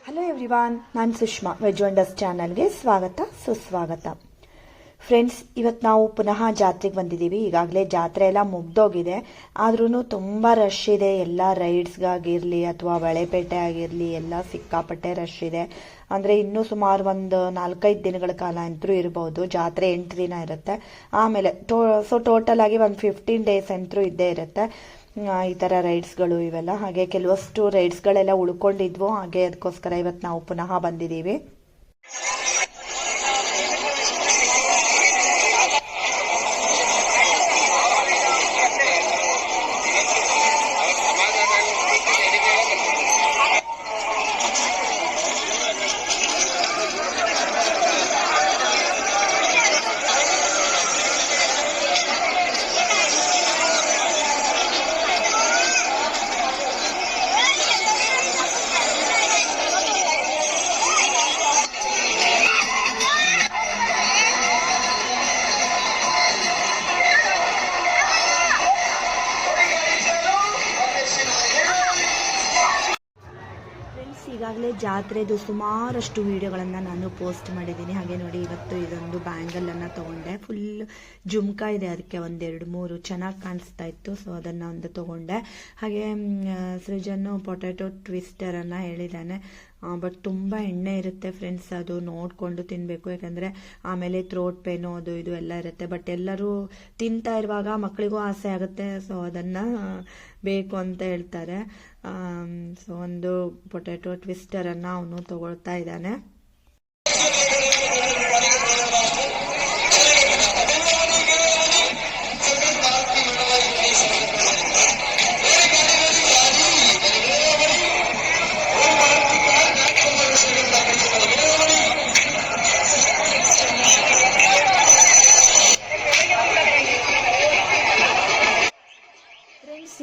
Hello everyone, ನಾನು Sushma. Veg wonders ಚಾನಲ್ಗೆ ಸ್ವಾಗತ ಸುಸ್ವಾಗತ. ಫ್ರೆಂಡ್ಸ್, ಇವತ್ತು ನಾವು ಪುನಃ ಜಾತ್ರೆಗೆ ಬಂದಿದ್ದೀವಿ. ಈಗಾಗಲೇ ಜಾತ್ರೆ ಎಲ್ಲ ಮುಗ್ದೋಗಿದೆ, ಆದ್ರೂ ತುಂಬ ರಶ್ ಇದೆ. ಎಲ್ಲ ರೈಡ್ಸ್ಗಾಗಿರಲಿ ಅಥವಾ ಬಳೆಪೇಟೆ ಆಗಿರಲಿ ಎಲ್ಲ ಸಿಕ್ಕಾಪಟ್ಟೆ ರಶ್ ಇದೆ. ಅಂದರೆ ಇನ್ನೂ ಸುಮಾರು ಒಂದು 4-5 ದಿನಗಳ ಕಾಲ ಅಂತೂ ಇರ್ಬೋದು. ಜಾತ್ರೆ 8 ದಿನ ಇರುತ್ತೆ. ಆಮೇಲೆ ಟೋಟಲ್ ಆಗಿ ಒಂದು 15 ಡೇಸ್ ಅಂತೂ ಇದ್ದೇ ಇರುತ್ತೆ ಈ ಥರ ರೈಡ್ಸ್ಗಳು ಇವೆಲ್ಲ. ಹಾಗೆ ಕೆಲವಷ್ಟು ರೈಡ್ಸ್ಗಳೆಲ್ಲ ಉಳ್ಕೊಂಡಿದ್ವು, ಹಾಗೆ ಅದಕ್ಕೋಸ್ಕರ ಇವತ್ತು ನಾವು ಪುನಃ ಬಂದಿದ್ದೀವಿ. ಈಗಾಗಲೇ ಜಾತ್ರೆದು ಸುಮಾರಷ್ಟು ವಿಡಿಯೋಗಳನ್ನು ನಾನು ಪೋಸ್ಟ್ ಮಾಡಿದ್ದೀನಿ. ಹಾಗೆ ನೋಡಿ, ಇವತ್ತು ಇದೊಂದು ಬ್ಯಾಂಗಲನ್ನು ತೊಗೊಂಡೆ. ಫುಲ್ ಜುಮ್ಕಾ ಇದೆ, ಅದಕ್ಕೆ 1-2-3 ಚೆನ್ನಾಗಿ ಕಾಣಿಸ್ತಾ ಇತ್ತು, ಸೊ ಅದನ್ನು ಒಂದು ತೊಗೊಂಡೆ. ಹಾಗೆ ಸೃಜನ್ನು ಪೊಟ್ಯಾಟೊ ಟ್ವಿಸ್ಟರನ್ನು ಹೇಳಿದ್ದಾನೆ. ಬಟ್ ತುಂಬ ಎಣ್ಣೆ ಇರುತ್ತೆ ಫ್ರೆಂಡ್ಸ್, ಅದು ನೋಡಿಕೊಂಡು ತಿನ್ನಬೇಕು. ಯಾಕಂದರೆ ಆಮೇಲೆ ಥ್ರೋಟ್ ಪೇನು ಅದು ಇದು ಎಲ್ಲ ಇರುತ್ತೆ. ಬಟ್ ಎಲ್ಲರೂ ತಿಂತಾ ಇರುವಾಗ ಮಕ್ಕಳಿಗೂ ಆಸೆ ಆಗುತ್ತೆ, ಸೊ ಅದನ್ನು ಬೇಕು ಅಂತ ಹೇಳ್ತಾರೆ. ಸೊ ಒಂದು ಪೊಟ್ಯಾಟೊ ಟ್ವಿಸ್ಟರನ್ನು ಅವನು ತಗೊಳ್ತಾ ಇದ್ದಾನೆ.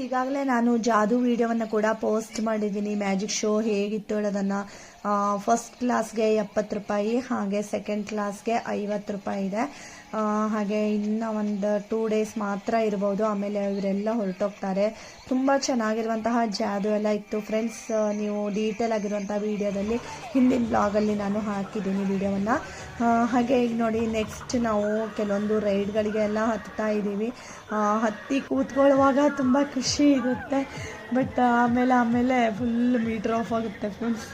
ಈಗಾಗಲೇ ನಾನು ಜಾದೂ ವಿಡಿಯೋವನ್ನು ಕೂಡ ಪೋಸ್ಟ್ ಮಾಡಿದ್ದೀನಿ. ಮ್ಯಾಜಿಕ್ ಶೋ ಹೇಗಿತ್ತು ಹೇಳೋದನ್ನು. ಫಸ್ಟ್ ಕ್ಲಾಸ್ಗೆ 70 ರೂಪಾಯಿ, ಹಾಗೆ ಸೆಕೆಂಡ್ ಕ್ಲಾಸ್ಗೆ 50 ರೂಪಾಯಿ ಇದೆ. ಹಾಗೆ ಇನ್ನು ಒಂದು 2 ಡೇಸ್ ಮಾತ್ರ ಇರ್ಬೋದು, ಆಮೇಲೆ ಇವರೆಲ್ಲ ಹೊರಟೋಗ್ತಾರೆ. ತುಂಬ ಚೆನ್ನಾಗಿರುವಂತಹ ಜಾದೂ ಎಲ್ಲ ಇತ್ತು ಫ್ರೆಂಡ್ಸ್. ನೀವು ಡೀಟೇಲ್ ಆಗಿರುವಂಥ ವಿಡಿಯೋದಲ್ಲಿ ಹಿಂದಿನ ಬ್ಲಾಗಲ್ಲಿ ನಾನು ಹಾಕಿದ್ದೀನಿ ವಿಡಿಯೋವನ್ನು. ಹಾಗೆ ಈಗ ನೋಡಿ, ನೆಕ್ಸ್ಟ್ ನಾವು ಕೆಲವೊಂದು ರೈಡ್ಗಳಿಗೆಲ್ಲ ಹತ್ತಾ ಇದ್ದೀವಿ. ಹತ್ತಿ ಕೂತ್ಕೊಳ್ಳುವಾಗ ತುಂಬ ಖುಷಿ ಇರುತ್ತೆ, ಬಟ್ ಆಮೇಲೆ ಫುಲ್ ಮೀಟರ್ ಆಫ್ ಆಗುತ್ತೆ ಫ್ರೆಂಡ್ಸ್.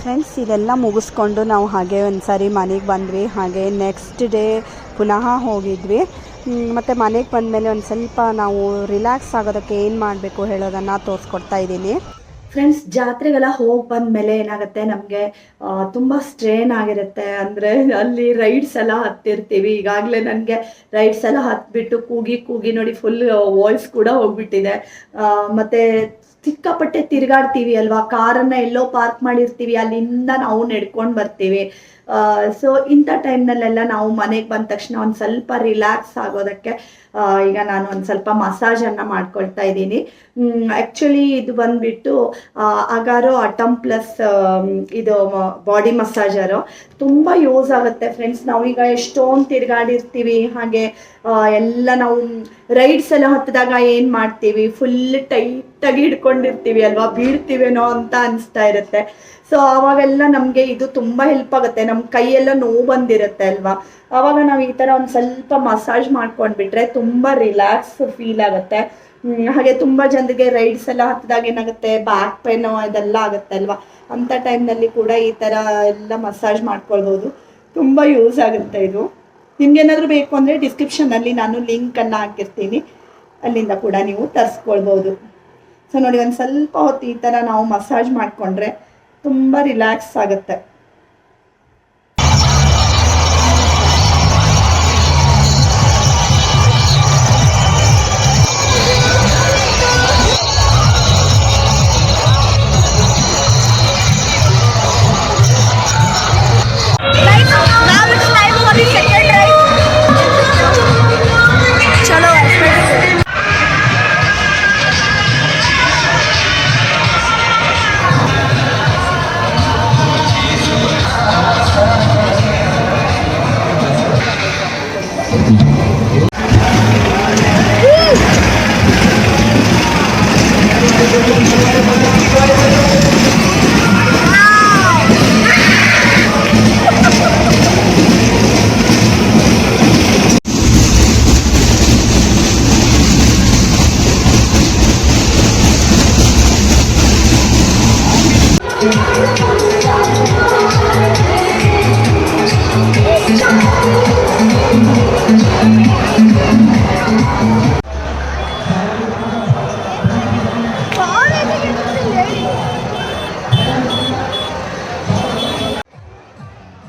ಫ್ರೆಂಡ್ಸ್, ಇದೆಲ್ಲ ಮುಗಿಸ್ಕೊಂಡು ನಾವು ಹಾಗೆ ಒಂದು ಸಾರಿ ಮನೆಗೆ ಬಂದ್ವಿ. ಹಾಗೆ ನೆಕ್ಸ್ಟ್ ಡೇ ಪುನಃ ಹೋಗಿದ್ವಿ. ಮತ್ತು ಮನೆಗೆ ಬಂದಮೇಲೆ ಒಂದು ಸ್ವಲ್ಪ ನಾವು ರಿಲ್ಯಾಕ್ಸ್ ಆಗೋದಕ್ಕೆ ಏನು ಮಾಡಬೇಕು ಹೇಳೋದನ್ನು ತೋರಿಸ್ಕೊಡ್ತಾ ಇದ್ದೀನಿ. ಫ್ರೆಂಡ್ಸ್, ಜಾತ್ರೆಗೆಲ್ಲ ಹೋಗಿ ಬಂದಮೇಲೆ ಏನಾಗುತ್ತೆ, ನಮಗೆ ತುಂಬ ಸ್ಟ್ರೇನ್ ಆಗಿರುತ್ತೆ. ಅಂದರೆ ಅಲ್ಲಿ ರೈಡ್ಸ್ ಎಲ್ಲ ಹತ್ತಿರ್ತೀವಿ. ಈಗಾಗಲೇ ನನಗೆ ರೈಡ್ಸ್ ಎಲ್ಲ ಹತ್ಬಿಟ್ಟು ಕೂಗಿ ನೋಡಿ ಫುಲ್ ವಾಯ್ಸ್ ಕೂಡ ಹೋಗ್ಬಿಟ್ಟಿದೆ. ಮತ್ತು ಸಿಕ್ಕಾಪಟ್ಟೆ ತಿರುಗಾಡ್ತೀವಿ ಅಲ್ವಾ. ಕಾರನ್ನು ಎಲ್ಲೋ ಪಾರ್ಕ್ ಮಾಡಿರ್ತೀವಿ, ಅಲ್ಲಿಂದ ನಾವು ನಡ್ಕೊಂಡು ಬರ್ತೀವಿ. ಸೊ ಇಂಥ ಟೈಮ್ನಲ್ಲೆಲ್ಲ ನಾವು ಮನೆಗೆ ಬಂದ ತಕ್ಷಣ ಒಂದು ಸ್ವಲ್ಪ ರಿಲ್ಯಾಕ್ಸ್ ಆಗೋದಕ್ಕೆ ಈಗ ನಾನು ಒಂದು ಸ್ವಲ್ಪ ಮಸಾಜನ್ನು ಮಾಡ್ಕೊಳ್ತಾ ಇದ್ದೀನಿ. ಆ್ಯಕ್ಚುಲಿ ಇದು ಬಂದುಬಿಟ್ಟು ಅಗಾರೋ ಅಟಮ್ ಪ್ಲಸ್ ಇದು ಬಾಡಿ ಮಸಾಜರು. ತುಂಬ ಯೂಸ್ ಆಗುತ್ತೆ ಫ್ರೆಂಡ್ಸ್. ನಾವೀಗ ಎಷ್ಟೊಂದು ತಿರುಗಾಡಿರ್ತೀವಿ, ಹಾಗೆ ಎಲ್ಲ ನಾವು ರೈಡ್ಸ್ ಎಲ್ಲ ಹತ್ತಿದಾಗ ಏನು ಮಾಡ್ತೀವಿ, ಫುಲ್ ಟೈಟಾಗಿ ಹಿಡ್ಕೊಂಡಿರ್ತೀವಿ ಅಲ್ವಾ, ಬೀಳ್ತೀವೇನೋ ಅಂತ ಅನಿಸ್ತಾ ಇರುತ್ತೆ. ಸೊ ಅವಾಗೆಲ್ಲ ನಮಗೆ ಇದು ತುಂಬ ಹೆಲ್ಪ್ ಆಗುತ್ತೆ. ನಮ್ಮ ಕೈಯೆಲ್ಲ ನೋವು ಬಂದಿರುತ್ತೆ ಅಲ್ವಾ, ಆವಾಗ ನಾವು ಈ ಥರ ಒಂದು ಸ್ವಲ್ಪ ಮಸಾಜ್ ಮಾಡ್ಕೊಂಡ್ಬಿಟ್ರೆ ತುಂಬ ರಿಲ್ಯಾಕ್ಸ್ ಫೀಲ್ ಆಗುತ್ತೆ. ಹಾಗೆ ತುಂಬ ಜನರಿಗೆ ರೈಡ್ಸ್ ಎಲ್ಲ ಹತ್ತಿದಾಗ ಏನಾಗುತ್ತೆ, ಬ್ಯಾಕ್ ಪೇನು ಇದೆಲ್ಲ ಆಗುತ್ತೆ ಅಲ್ವಾ. ಅಂಥ ಟೈಮ್ನಲ್ಲಿ ಕೂಡ ಈ ಥರ ಎಲ್ಲ ಮಸಾಜ್ ಮಾಡ್ಕೊಳ್ಬೋದು. ತುಂಬ ಯೂಸ್ ಆಗುತ್ತೆ ಇದು. ನಿಮ್ಗೇನಾದರೂ ಬೇಕು ಅಂದರೆ ಡಿಸ್ಕ್ರಿಪ್ಷನಲ್ಲಿ ನಾನು ಲಿಂಕನ್ನು ಹಾಕಿರ್ತೀನಿ, ಅಲ್ಲಿಂದ ಕೂಡ ನೀವು ತರಿಸ್ಕೊಳ್ಬೋದು. ಸೊ ನೋಡಿ, ಒಂದು ಸ್ವಲ್ಪ ಹೊತ್ತು ಈ ಥರ ನಾವು ಮಸಾಜ್ ಮಾಡಿಕೊಂಡ್ರೆ ತುಂಬ ರಿಲ್ಯಾಕ್ಸ್ ಆಗುತ್ತೆ.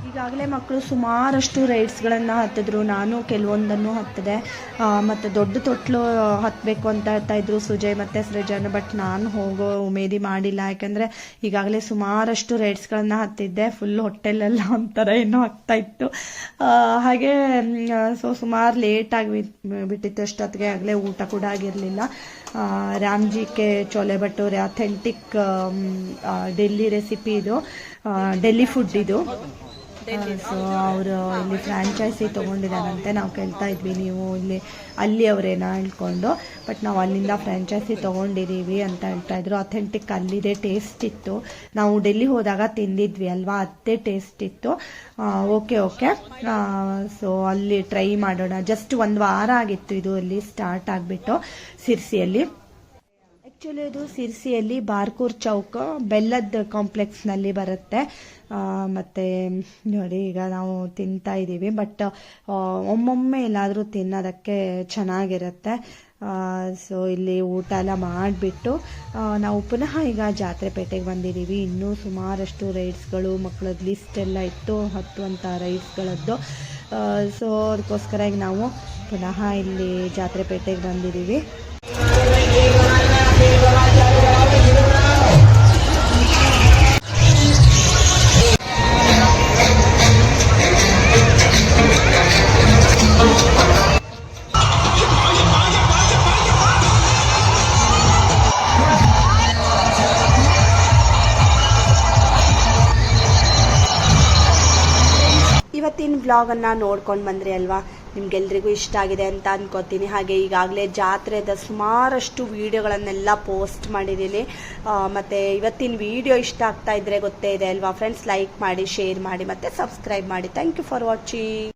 ಈಗಾಗಲೇ ಮಕ್ಕಳು ಸುಮಾರಷ್ಟು ರೈಡ್ಸ್ಗಳನ್ನು ಹತ್ತಿದ್ರು, ನಾನು ಕೆಲವೊಂದನ್ನು ಹತ್ತಿದೆ. ಮತ್ತು ದೊಡ್ಡ ತೊಟ್ಲು ಹತ್ತಬೇಕು ಅಂತ ಹೇಳ್ತಾ ಇದ್ರು ಸುಜಯ್ ಮತ್ತು ಸೃಜನ್. ಬಟ್ ನಾನು ಹೋಗೋ ಉಮೇದಿ ಮಾಡಿಲ್ಲ, ಯಾಕಂದರೆ ಈಗಾಗಲೇ ಸುಮಾರಷ್ಟು ರೈಡ್ಸ್ಗಳನ್ನು ಹತ್ತಿದ್ದೆ. ಫುಲ್ ಹೊಟ್ಟೆಲೆಲ್ಲ ಒಂಥರ ಏನೋ ಆಗ್ತಾ ಇತ್ತು. ಹಾಗೆ ಸುಮಾರು ಲೇಟಾಗಿ ಬಿಟ್ಟಿತ್ತು. ಅಷ್ಟೊತ್ತಿಗೆ ಆಗಲೇ ಊಟ ಕೂಡ ಆಗಿರಲಿಲ್ಲ. ರಾಮ್ಜಿಕೆ ಚೋಲೆ ಭಟೂರೆ ಅಥೆಂಟಿಕ್ ಡೆಲ್ಲಿ ರೆಸಿಪಿ ಇದು, ಡೆಲ್ಲಿ ಫುಡ್ ಇದು. ಸೊ ಅವರು ಇಲ್ಲಿ ಫ್ರ್ಯಾಂಚೈಸಿ ತೊಗೊಂಡಿದ್ದಾರಂತೆ. ನಾವು ಕೇಳ್ತಾ ಇದ್ವಿ ನೀವು ಅಲ್ಲಿ ಅವರೇನಾ ಹೇಳ್ಕೊಂಡು, ಬಟ್ ನಾವು ಅಲ್ಲಿಂದ ಫ್ರ್ಯಾಂಚೈಸಿ ತೊಗೊಂಡಿದ್ದೀವಿ ಅಂತ ಹೇಳ್ತಾ ಇದ್ರು. ಅಥೆಂಟಿಕ್ ಅಲ್ಲಿದೆ, ಟೇಸ್ಟ್ ಇತ್ತು. ನಾವು ಡೆಲ್ಲಿ ಹೋದಾಗ ತಿಂದಿದ್ವಿ ಅಲ್ವಾ, ಅದೇ ಟೇಸ್ಟ್ ಇತ್ತು. ಓಕೆ ಸೊ ಅಲ್ಲಿ ಟ್ರೈ ಮಾಡೋಣ. ಜಸ್ಟ್ 1 ವಾರ ಆಗಿತ್ತು ಇದು ಅಲ್ಲಿ ಸ್ಟಾರ್ಟ್ ಆಗಿಬಿಟ್ಟು ಸಿರ್ಸಿಯಲ್ಲಿ. ಆ್ಯಕ್ಚುಲಿ ಇದು ಸಿರ್ಸಿಯಲ್ಲಿ ಬಾರ್ಕೂರ್ ಚೌಕ್ ಬೆಲ್ಲದ ಕಾಂಪ್ಲೆಕ್ಸ್ನಲ್ಲಿ ಬರುತ್ತೆ. ಮತ್ತು ನೋಡಿ ಈಗ ನಾವು ತಿಂತಾ ಇದ್ದೀವಿ. ಬಟ್ ಒಮ್ಮೊಮ್ಮೆ ಎಲ್ಲಾದರೂ ತಿನ್ನೋದಕ್ಕೆ ಚೆನ್ನಾಗಿರುತ್ತೆ. ಸೊ ಇಲ್ಲಿ ಊಟ ಎಲ್ಲ ಮಾಡಿಬಿಟ್ಟು ನಾವು ಪುನಃ ಈಗ ಜಾತ್ರೆ ಪೇಟೆಗೆ ಬಂದಿದ್ದೀವಿ. ಇನ್ನೂ ಸುಮಾರಷ್ಟು ರೈಡ್ಸ್ಗಳು ಮಕ್ಕಳದ್ದು ಲಿಸ್ಟ್ ಎಲ್ಲ ಇತ್ತು, ಹತ್ತುವಂಥ ರೈಡ್ಸ್ಗಳದ್ದು. ಸೊ ಅದಕ್ಕೋಸ್ಕರ ಈಗ ನಾವು ಪುನಃ ಇಲ್ಲಿ ಜಾತ್ರೆ ಪೇಟೆಗೆ ಬಂದಿದ್ದೀವಿ. ಇವತ್ತಿನ ವ್ಲಾಗನ್ನು ನೋಡ್ಕೊಂಡು ಬಂದ್ರಿ ಅಲ್ವಾ, ನಿಮ್ಗೆಲ್ರಿಗೂ ಇಷ್ಟ ಆಗಿದೆ ಅಂತ ಅನ್ಕೋತೀನಿ. ಹಾಗೆ ಈಗಾಗಲೇ ಜಾತ್ರೆದ ಸುಮಾರಷ್ಟು ವಿಡಿಯೋಗಳನ್ನೆಲ್ಲ ಪೋಸ್ಟ್ ಮಾಡಿದ್ದೀನಿ. ಮತ್ತು ಇವತ್ತಿನ ವಿಡಿಯೋ ಇಷ್ಟ ಆಗ್ತಾ ಇದ್ರೆ ಗೊತ್ತೇ ಇದೆ ಅಲ್ವಾ ಫ್ರೆಂಡ್ಸ್, ಲೈಕ್ ಮಾಡಿ, ಶೇರ್ ಮಾಡಿ ಮತ್ತು ಸಬ್ಸ್ಕ್ರೈಬ್ ಮಾಡಿ. Thank you for watching.